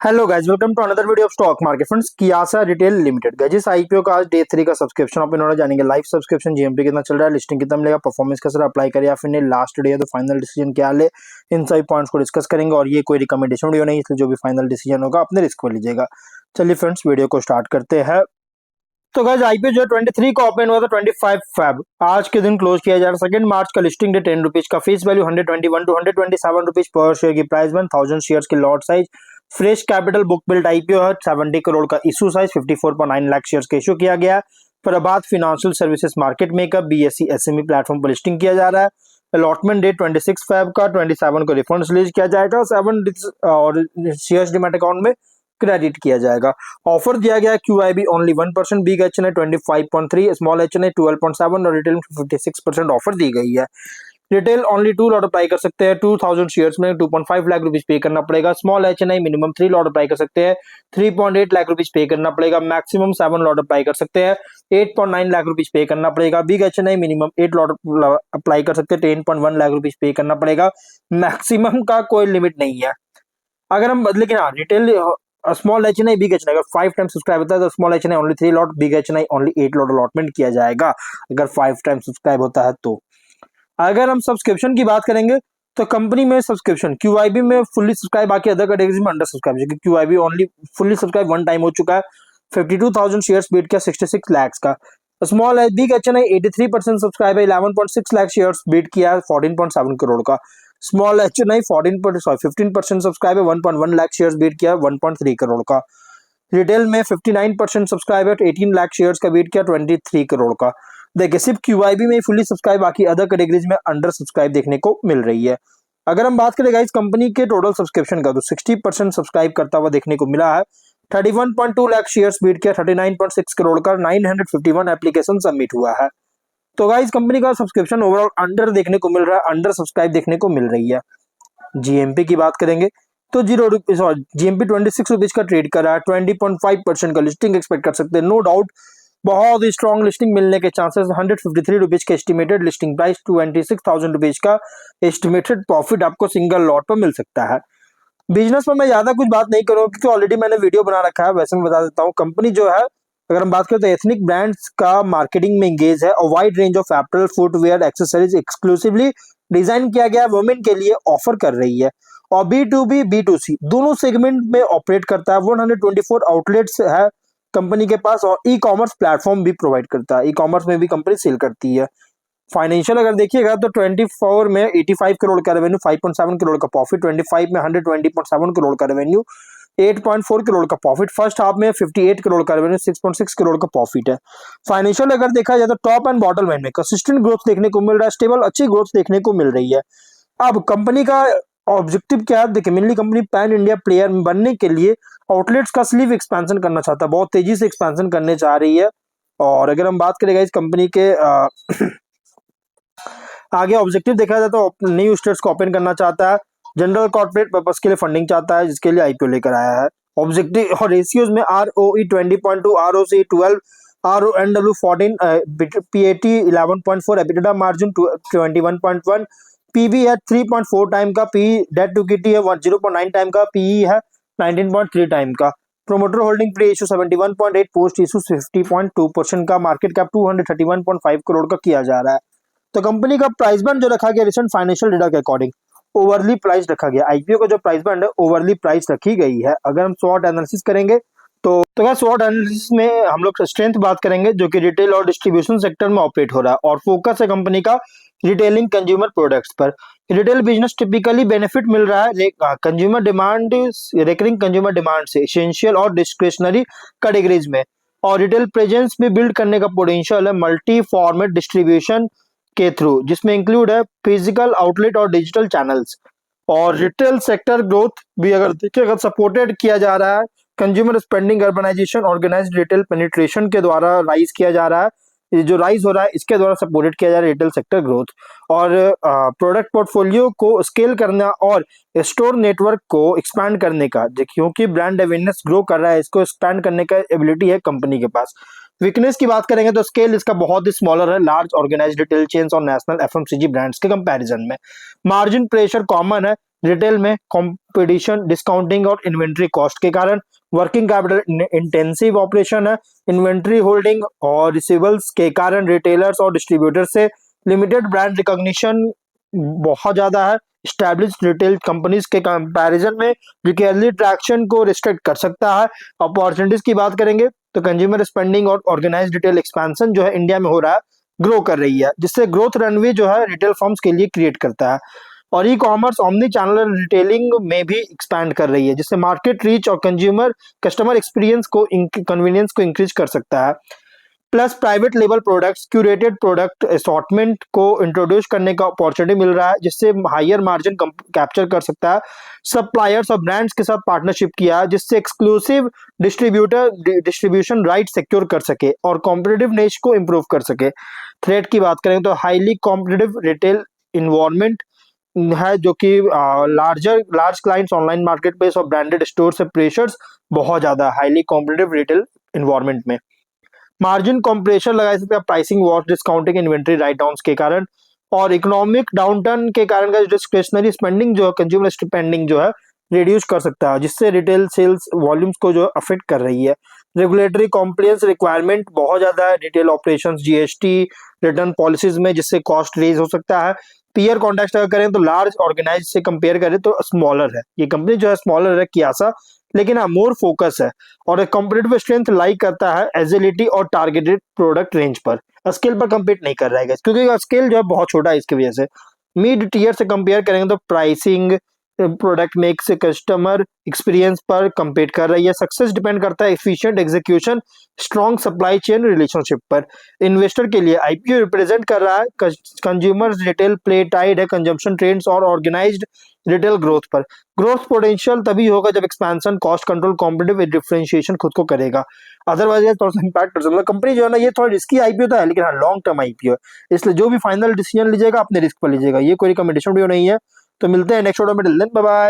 Hello guys, welcome to another video of stock market friends. Kiyasa retail limited guys, इस IPO का आज day 3 का subscription आप इन्होंने जानेंगे। लाइव सब्सक्रिप्शन जीएमपी कितना चल रहा है, लिस्टिंग कितना मिलेगा, परफॉर्मेंस कैसे अप्लाई करें या फिर नहीं लास्ट डे है तो फाइनल डिसीजन क्या ले, इन सभी पॉइंट्स को डिस्कस करेंगे। और ये कोई रिकमेंडेशन वीडियो नहीं, इसलिए जो भी फाइनल डिसीजन होगा अपने रिस्क पर लीजिएगा। चलिए फ्रेंड्स, वीडियो को स्टार्ट करते हैं। तो गाइस, आईपीओ जो 23 का ओपन हुआ था 25 फेब, आज के दिन क्लोज किया जा रहा है। 2 मार्च का लिस्टिंग डे 10 रुपीज का, फेस वैल्यू 121 टू 127 रुपीज पर शेयर की प्राइस, 1000 शेयर्स की lot size, fresh capital book build IPO है। 70 करोड़ का इशू साइज, 54.9 लाख शेयर्स का इशू किया गया है। Prabhat financial services market maker BSE SME platform पर लिस्टिंग किया जा रहा है। अलॉटमेंट डेट 26 फेब का, 27 को रिफंड रिलीज किया जाएगा, 7 और शेयर्स डीमैट अकाउंट में क्रेडिट किया जाएगा। ऑफर दिया गया है QIB only 1%, big HNI 25.3, small HNI 12.7 और रिटेल 56% ऑफर दी गई है। रिटेल ओनली 2 लॉट अप्लाई कर सकते हैं। 2000 शेयर्स में 2.5 लाख रुपीज पे करना पड़ेगा। Small HNI minimum 3 lot apply कर सकते हैं, 3.8 लाख रुपीज पे करना पड़ेगा। मैक्सिमम 7 लॉट अप्लाई कर सकते हैं, 8.9 लाख रुपीज पे करना पड़ेगा। Big HNI minimum 8 lot apply कर सकते हैं, 10.1 लाख रुपीज पे करना पड़ेगा। मैक्सिमम का कोई लिमिट नहीं है। अगर हम लेकिन हाँ, retail small HNI big HNI अगर 5 टाइम सब्सक्राइब होता है तो small HNI only 3 lot, big HNI only 8 lot allotment किया जाएगा अगर 5 टाइम सब्सक्राइब होता है तो। अगर हम सब्सक्रिप्शन की बात करेंगे तो कंपनी में सब्सक्रिप्शन क्यूआईबी में फुल्ली सब्सक्राइब, बाकी अदर कैटेगरीज में under subscribe. QIB only fully subscribe 1 time हो चुका है, 52,000 शेयर्स बीट किया 66 लाख का। स्मॉल बिग एचएनआई 83% सब्सक्राइब है, 11.6 लाख शेयर्स बीट किया 14.7 करोड़ का। स्मॉल एचएनआई 15% सब्सक्राइब है, 1.1 लाख शेयर्स बीट किया 1.3 करोड़ का। रिटेल में 59% सब्सक्राइब है, 18 लाख शेयर्स का बीट किया 23 करोड़ का। देखिए, सिर्फ क्यूआईबी में फुल्ली सब्सक्राइब, बाकी अदर कैटेगरीज में अंडर सब्सक्राइब देखने को मिल रही है। अगर हम बात करें गाइस कंपनी के टोटल सब्सक्रिप्शन का, तो 60% सब्सक्राइब करता हुआ देखने को मिला है। 31.2 लाख शेयर्स बीट किया 39.6 करोड़ का। 951 एप्लीकेशन सबमिट हुआ है। तो गाइस कंपनी का सब्सक्रिप्शन ओवरऑल अंडर देखने को मिल रहा है, अंडर सब्सक्राइब देखने को मिल रही है। जीएमपी की बात करेंगे तो जीएमपी 26 रुपीज का ट्रेड कर रहा है। 20.5% का लिस्टिंग एक्सपेक्ट कर सकते हैं। नो डाउट बहुत ही स्ट्रॉन्ग लिस्टिंग मिलने के चांसेस। 153 रुपीज का एस्टिमेटेड लिस्टिंग प्राइस, 26,000 रुपीज का एस्टिमेटेड प्रॉफिट आपको सिंगल लॉट पर मिल सकता है। बिजनेस में मैं ज्यादा कुछ बात नहीं करूंगा क्योंकि ऑलरेडी मैंने वीडियो बना रखा है। वैसे मैं बता देता हूँ, कंपनी जो है अगर हम बात करें तो एथनिक ब्रांड्स का मार्केटिंग में एंगेज है और wide range of apparel, footwear, accessories exclusively design किया गया वुमेन के लिए ऑफर कर रही है। और B2B B2C दोनों सेगमेंट में ऑपरेट करता है। 124 आउटलेट्स है कंपनी के पास और ई कॉमर्स प्लेटफॉर्म भी प्रोवाइड करता है। ई कॉमर्स में भी कंपनी सेल करती है। फाइनेंशियल अगर देखिएगा तो 24 में 85 करोड़ का रेवेन्यू, 5.7 करोड़ का प्रॉफिट, 25 में 120.7 करोड़ का रेवेन्यू, 8.4 करोड़ का प्रॉफिट। फर्स्ट हाफ में 58 करोड़ का रेवेन्यू, 6.6 करोड़ का प्रॉफिट है। फाइनेंशियल अगर देखा जाए तो टॉप एंड बॉटम लाइन में कंसिस्टेंट ग्रोथ देखने को मिल रहा है, स्टेबल अच्छी ग्रोथ देखने को मिल रही है। अब कंपनी का ऑब्जेक्टिव क्या है, देखिए mainly company pan India player बनने के लिए आउटलेट्स का स्लीव एक्सपेंशन करना चाहता है, बहुत तेजी से एक्सपेंशन करने जा रही है। और अगर हम बात करेंगे इस कंपनी के आगे ऑब्जेक्टिव देखा जाए तो न्यू स्टेट्स को ओपन करना चाहता है, जनरल कॉर्पोरेट पर्पस के लिए फंडिंग चाहता है जिसके लिए आईपीओ लेकर आया है। ऑब्जेक्टिव और रेशियोज में ROE 20.2, ROC 12, RONW 14, PAT 11.4, EBITDA margin 21.1, PB है 3.4 टाइम का, पी डेट टू इक्विटी है 0.9 टाइम का, पीई है 19.3 टाइम का। Promoter holding pre issue 71.8, post issue 50.2% का। मार्केट कैप 231.5 करोड़ का किया जा रहा है। तो कंपनी का प्राइस बैंड जो रखा गया रिसेंट फाइनेंशियल डेटा के अकॉर्डिंग ओवरली प्राइस रखा गया। आईपीओ का जो प्राइस बैंड है ओवरली प्राइस रखी गई है। अगर हम स्वॉट एनालिसिस करेंगे तो स्वॉट एनालिसिस में हम लोग स्ट्रेंथ बात करेंगे जो कि रिटेल और डिस्ट्रीब्यूशन सेक्टर में ऑपरेट हो रहा है और फोकस है कंपनी का रिटेलिंग कंज्यूमर प्रोडक्ट्स पर। रिटेल बिजनेस टिपिकली बेनिफिट मिल रहा है consumer demand, recurring consumer demand से एसेंशियल और डिस्क्रिशनरी कैटेगरीज में। और रिटेल प्रेजेंस भी बिल्ड करने का पोटेंशियल है मल्टी फॉर्मेट डिस्ट्रीब्यूशन के थ्रू, जिसमें इंक्लूड है फिजिकल आउटलेट और डिजिटल चैनल्स। और रिटेल सेक्टर ग्रोथ भी अगर देखिए अगर सपोर्टेड किया जा रहा है consumer spending, urbanisation, organised retail penetration के द्वारा राइज किया जा रहा है। ये जो राइज हो रहा है इसके द्वारा सपोर्टेड किया जा रहा है रिटेल सेक्टर ग्रोथ। और प्रोडक्ट पोर्टफोलियो को स्केल करना और स्टोर नेटवर्क को एक्सपैंड करने का, क्योंकि ब्रांड अवेयरनेस ग्रो कर रहा है, इसको एक्सपैंड करने का एबिलिटी है कंपनी के पास। वीकनेस की बात करेंगे तो स्केल इसका बहुत ही स्मॉलर है लार्ज ऑर्गेनाइज्ड रिटेल चेन्स और नेशनल एफएमसीजी ब्रांड्स के कंपैरिजन में। मार्जिन प्रेशर कॉमन है, रिटेल में कंपटीशन, डिस्काउंटिंग और इन्वेंट्री कॉस्ट के कारण वर्किंग कैपिटल इंटेंसिव ऑपरेशन है। इन्वेंट्री होल्डिंग और रिसीवेबल्स के कारण रिटेलर्स और डिस्ट्रीब्यूटर से लिमिटेड ब्रांड रिकॉग्निशन बहुत ज्यादा है। स्टैब्लिश्ड रिटेल कंपनीज के कंपैरिजन में रिटेल ट्रैक्शन को रिस्ट्रिक्ट कर सकता है। अपॉर्चुनिटीज की बात करेंगे तो कंज्यूमर स्पेंडिंग और ऑर्गेनाइज्ड रिटेल एक्सपेंशन जो है इंडिया में हो रहा है, ग्रो कर रही है, जिससे ग्रोथ रनवे जो है रिटेल फर्म्स के लिए क्रिएट करता है। और e commerce omni channel retailing में भी एक्सपैंड कर रही है, जिससे मार्केट रीच और कस्टमर एक्सपीरियंस को कन्वीनियंस को इंक्रीज कर सकता है। Plus private label products, curated product assortment को इंट्रोड्यूस करने का अपॉर्चुनिटी मिल रहा है, जिससे हायर मार्जिन कैप्चर कर सकता है। सप्लायर्स और ब्रांड्स के साथ पार्टनरशिप किया है, जिससे एक्सक्लूसिव डिस्ट्रीब्यूशन राइट सिक्योर कर सके और कॉम्पिटिटिव नेच को इंप्रूव कर सके। थ्रेट की बात करें तो हाईली कॉम्पिटिटिव रिटेल इन्वायरमेंट है, जो कि large clients, online market place और ब्रांडेड स्टोर से प्रेशर्स बहुत ज्यादा हाईली कॉम्पिटिटिव रिटेल इन्वायरमेंट में। मार्जिन कॉम्प्रेशन लगा सकते हैं pricing war, discounting, inventory right downs के कारण, और इकोनॉमिक डाउनटर्न के कारण का डिस्क्रिशनरी स्पेंडिंग जो है, कंज्यूमर स्पेंडिंग जो है रिड्यूस कर सकता है, जिससे रिटेल सेल्स वॉल्यूम्स को जो अफेक्ट कर रही है। रेगुलेटरी कॉम्प्लायंस रिक्वायरमेंट बहुत ज्यादा है retail operations, GST, return policies में, जिससे कॉस्ट रेज हो सकता है। पीयर कॉन्टेक्स्ट अगर करें तो लार्ज ऑर्गेनाइज से कंपेयर करें तो स्मॉलर है ये कंपनी, जो है स्मॉलर है कियासा, लेकिन हाँ मोर फोकस है और कॉम्पिटिटिव स्ट्रेंथ लाइक करता है एजिलिटी और टारगेटेड प्रोडक्ट रेंज पर। स्केल पर कम्पीट नहीं कर रहा है क्योंकि स्केल जो है बहुत छोटा है, इसकी वजह से। मिड टीयर से कंपेयर करेंगे तो प्राइसिंग, प्रोडक्ट मेक से कस्टमर एक्सपीरियंस पर कंपीट कर रही है। सक्सेस डिपेंड करता है efficient execution, strong supply chain relationship पर। इन्वेस्टर के लिए आईपीओ रिप्रेजेंट कर रहा है कंज्यूमर रिटेल प्ले टाइड है कंजम्पशन ट्रेंड्स और ऑर्गेनाइज्ड रिटेल ग्रोथ पर। ग्रोथ पोटेंशियल तभी होगा जब expansion, cost control, competitive differentiation खुद को करेगा, अदरवाइज थोड़ा सा इंपैक्ट कर सकता है। कंपनी जो है ना ये थोड़ा रिस्की आईपीओ तो है, लेकिन हाँ लॉन्ग टर्म आईपीओ है, इसलिए जो भी फाइनल डिसीजन लीजिएगा अपने रिस्क पर लीजिएगा, ये कोई रिकमेंडेशन वीडियो नहीं है। तो मिलते हैं नेक्स्ट वीडियो में, टिल देन बाय बाय।